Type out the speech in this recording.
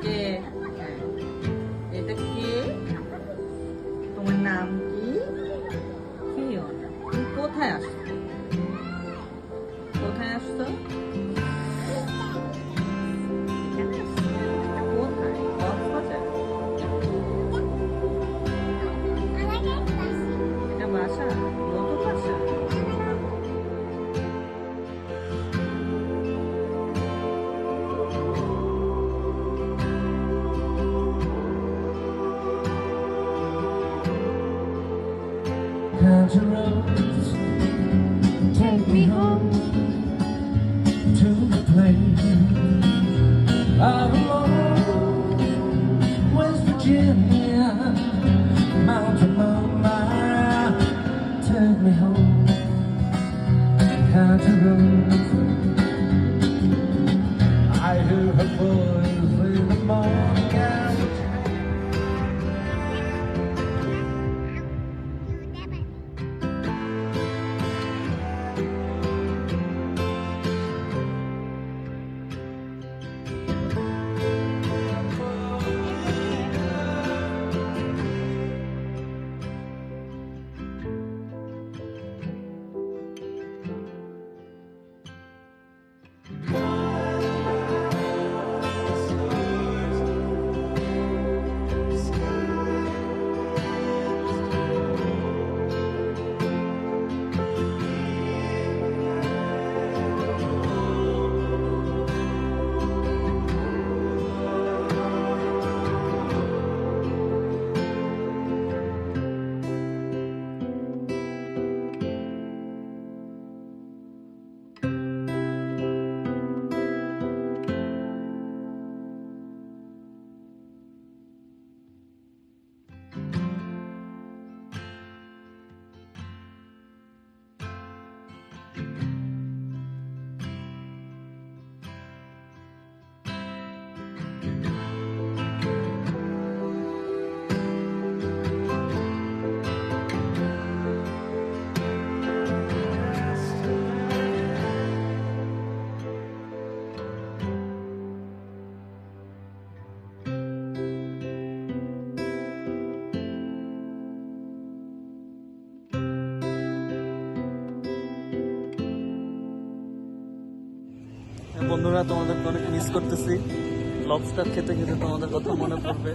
কে? হ্যাঁ। এটা কে? তোমার নাম কি? ফিওনা। তুমি কোথায় আসছো? কোথায় আসছো? এখানে আসছো? এটা কোথায়? কক্সবাজার? এটা বাসা? নতুন বাসা? Country roads take me home to the place of love, West Virginia, Mountain Mama, take me home. Country roads, I hear her voice in the morning hour. বন্ধুরা, তোমাদেরকে অনেক মিস করতেছি। লবস্টার খেতে খেতে তোমাদের কথা মনে পড়বে।